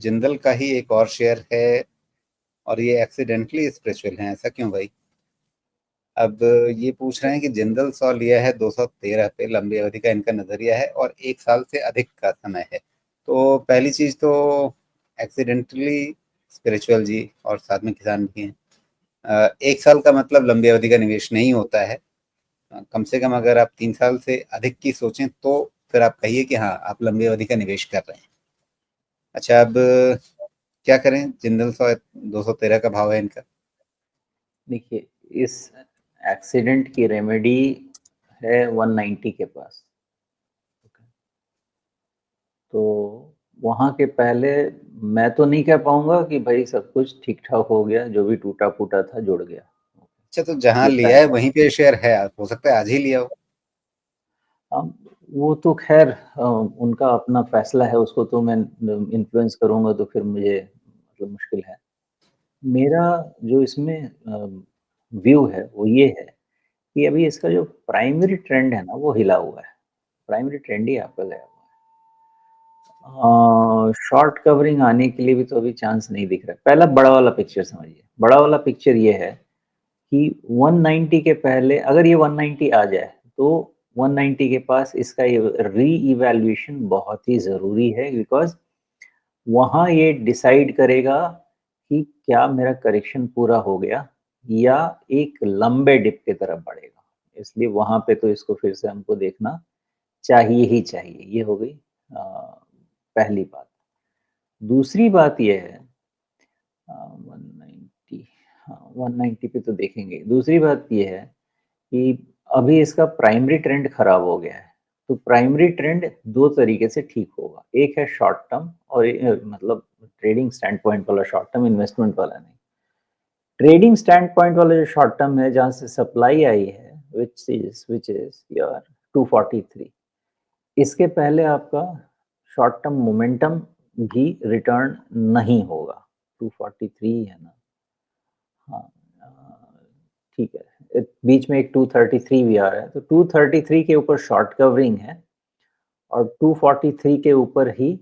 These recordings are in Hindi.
जिंदल का ही एक और शेयर है और ये एक्सीडेंटली स्पिरिचुअल है, ऐसा क्यों भाई? अब ये पूछ रहे हैं कि जिंदल 100 लिया है 213 पे, लंबी अवधि का इनका नजरिया है और 1 साल से अधिक का समय है। तो पहली चीज तो एक्सीडेंटली स्पिरिचुअल जी, और साथ में किसान भी हैं। 1 साल का मतलब लंबी अवधि का निवेश नहीं होता है। कम से कम अगर आप 3 साल से अधिक की सोचें तो फिर आप कहिए कि हाँ, आप लंबी अवधि का निवेश कर रहे हैं। अच्छा, अब क्या करें? जिंदल 213 का भाव है इनका। देखिए, इस एक्सीडेंट की रेमेडी है 190 के पास। तो वहाँ के पहले मैं तो नहीं कह पाऊंगा कि भाई सब कुछ ठीक ठाक हो गया, जो भी टूटा फूटा था जुड़ गया। अच्छा, तो जहां ये लिया है पहला। वहीं पे शेयर है, हो सकता है आज ही लिया हो। अब वो तो खैर उनका अपना फैसला है, उसको तो मैं इन्फ्लुएंस करूंगा तो फिर मुझे मतलब मुश्किल है। मेरा जो इसमें व्यू है वो ये है कि अभी इसका जो प्राइमरी ट्रेंड है ना वो हिला हुआ है। प्राइमरी ट्रेंड ही आपका गया हुआ है। शॉर्ट कवरिंग आने के लिए भी तो अभी चांस नहीं दिख रहा है। पहला बड़ा वाला पिक्चर समझिए। बड़ा वाला पिक्चर ये है कि 190 के पहले अगर ये 190 आ जाए तो 190 के पास इसका री इवैल्यूएशन बहुत ही ज़रूरी है, बिकॉज़ वहाँ ये डिसाइड करेगा कि क्या मेरा करेक्शन पूरा हो गया या एक लंबे डिप की तरफ बढ़ेगा। इसलिए वहाँ पे तो इसको फिर से हमको देखना चाहिए ही चाहिए। ये हो गई पहली बात। दूसरी बात ये है 190, हाँ 190 पे तो देखेंगे। दूसरी बात ये है कि अभी इसका प्राइमरी ट्रेंड खराब हो गया है। तो प्राइमरी ट्रेंड 2 तरीके से ठीक होगा। एक है शॉर्ट टर्म और मतलब ट्रेडिंग स्टैंड पॉइंट वाला शॉर्ट टर्म, इन्वेस्टमेंट वाला नहीं। ट्रेडिंग स्टैंड पॉइंट वाला जो शॉर्ट टर्म है जहाँ से सप्लाई आई है व्हिच इज योर 243, इसके पहले आपका शॉर्ट टर्म मोमेंटम भी रिटर्न नहीं होगा। 243 है ना? हाँ, ठीक है। बीच में एक 233 भी आ रहा है, तो 233 के ऊपर शॉर्ट कवरिंग है और 243 के ऊपर ही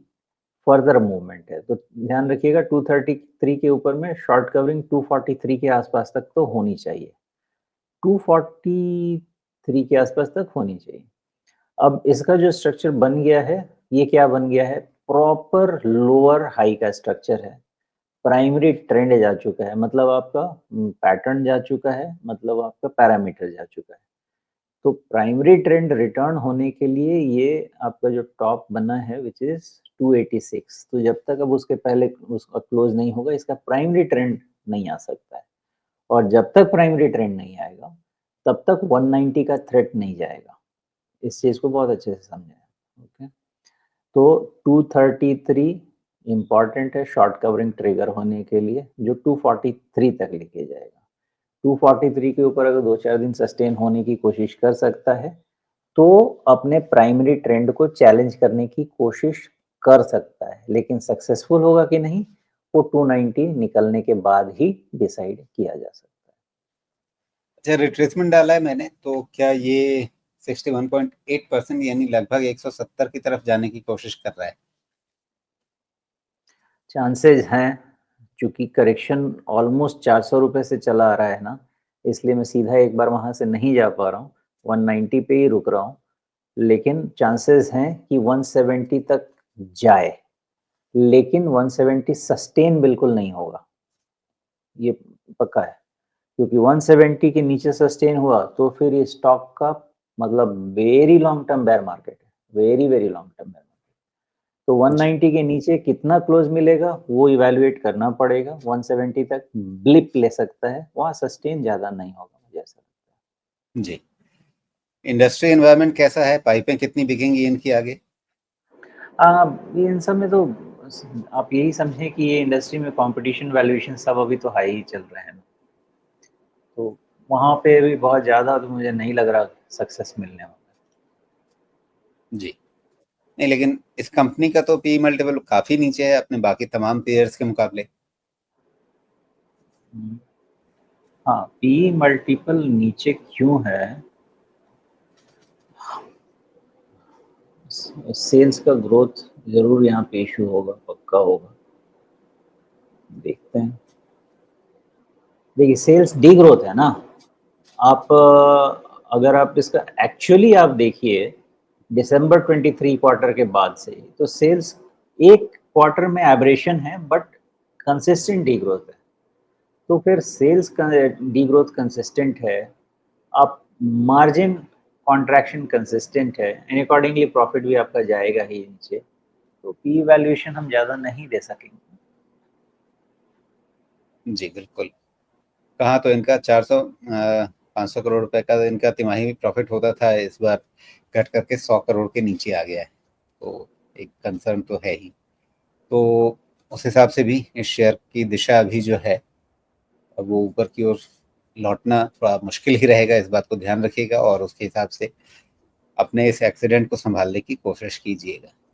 फर्दर मूवमेंट है। तो ध्यान रखिएगा 233 के ऊपर में शॉर्ट कवरिंग 243 के आसपास तक तो होनी चाहिए। 243 के आसपास तक होनी चाहिए। अब इसका जो स्ट्रक्चर बन गया है, ये क्या बन गया है? प्रॉपर लोअर हाई का स्ट्रक्चर है। प्राइमरी ट्रेंड जा चुका है, मतलब आपका पैटर्न जा चुका है, मतलब आपका पैरामीटर जा चुका है। तो प्राइमरी ट्रेंड रिटर्न होने के लिए ये आपका जो टॉप बना है विच इज 286, तो जब तक अब उसके पहले उसका क्लोज नहीं होगा इसका प्राइमरी ट्रेंड नहीं आ सकता है। और जब तक प्राइमरी ट्रेंड नहीं आएगा तब तक 190 का थ्रेट नहीं जाएगा। इस चीज को बहुत अच्छे से समझें। ओके, तो 233 इम्पॉर्टेंट है शॉर्ट कवरिंग ट्रिगर होने के लिए, जो 243 तक लेके जाएगा। 243 के ऊपर अगर 2-4 दिन सस्टेन होने की कोशिश कर सकता है तो अपने प्राइमरी ट्रेंड को चैलेंज करने की कोशिश कर सकता है, लेकिन सक्सेसफुल होगा कि नहीं वो 290 निकलने के बाद ही डिसाइड किया जा सकता है। अच्छा, रिट्रेसमेंट डाला है मैंने, तो क्या ये 61.8% यानी लगभग 170 की तरफ जाने की कोशिश कर रहा है? चांसेस हैं, क्योंकि करेक्शन ऑलमोस्ट 400 रुपए से चला आ रहा है ना, इसलिए मैं सीधा एक बार वहां से नहीं जा पा रहा हूँ। 190 पे ही रुक रहा हूँ, लेकिन चांसेस हैं कि 170 तक जाए, लेकिन 170 सस्टेन बिल्कुल नहीं होगा, ये पक्का है। क्योंकि 170 के नीचे सस्टेन हुआ तो फिर ये स्टॉक का मतलब very long term bear market है, very very long term bear market. तो जी। 190 के नीचे कितना क्लोज मिलेगा वो इवैल्यूएट करना पड़ेगा। 170 तक ब्लिप ले सकता है, वहाँ सस्टेन ज़्यादा नहीं होगा मुझे ऐसा लगता जी। इंडस्ट्री एनवायरनमेंट कैसा है? पाइपें कितनी बिकेंगी इनकी आगे? है। ये इन सब में तो आप यही समझें कि ये इंडस्ट्री में कंपटीशन वैल्यूएशन सब अभी तो हाई ही चल रहे हैं, तो वहाँ पे भी बहुत ज़्यादा तो मुझे नहीं लग रहा सक्सेस मिलने वाला। जी। नहीं, लेकिन इस कंपनी का तो पी मल्टीपल काफी नीचे है अपने बाकी तमाम पेयर्स के मुकाबले। हाँ, पी मल्टीपल नीचे क्यों है? सेल्स का ग्रोथ ज़रूर यहाँ पे इशू होगा, पक्का होगा। देखते हैं। देखिए सेल्स डी ग्रोथ है ना, आप अगर आप इसका एक्चुअली आप देखिए दिसंबर 23 क्वार्टर के बाद से, तो सेल्स एक क्वार्टर में एब्रेशन है बट कंसिस्टेंट डी ग्रोथ है। तो फिर सेल्स का डी ग्रोथ कंसिस्टेंट है, आप मार्जिन कॉन्ट्रैक्शन कंसिस्टेंट है, एंड अकॉर्डिंगली प्रॉफिट भी आपका जाएगा ही नीचे, तो पी वैल्यूएशन हम ज़्यादा नहीं दे सकेंगे। जी बिल्कुल। कहाँ तो इनका 500 करोड़ रुपए का इनका तिमाही प्रॉफिट होता था, इस बार घट करके 100 करोड़ के नीचे आ गया है, तो एक कंसर्न तो है ही। तो उस हिसाब से भी इस शेयर की दिशा अभी जो है अब वो ऊपर की ओर लौटना थोड़ा मुश्किल ही रहेगा, इस बात को ध्यान रखिएगा और उसके हिसाब से अपने इस एक्सीडेंट को संभालने की कोशिश कीजिएगा।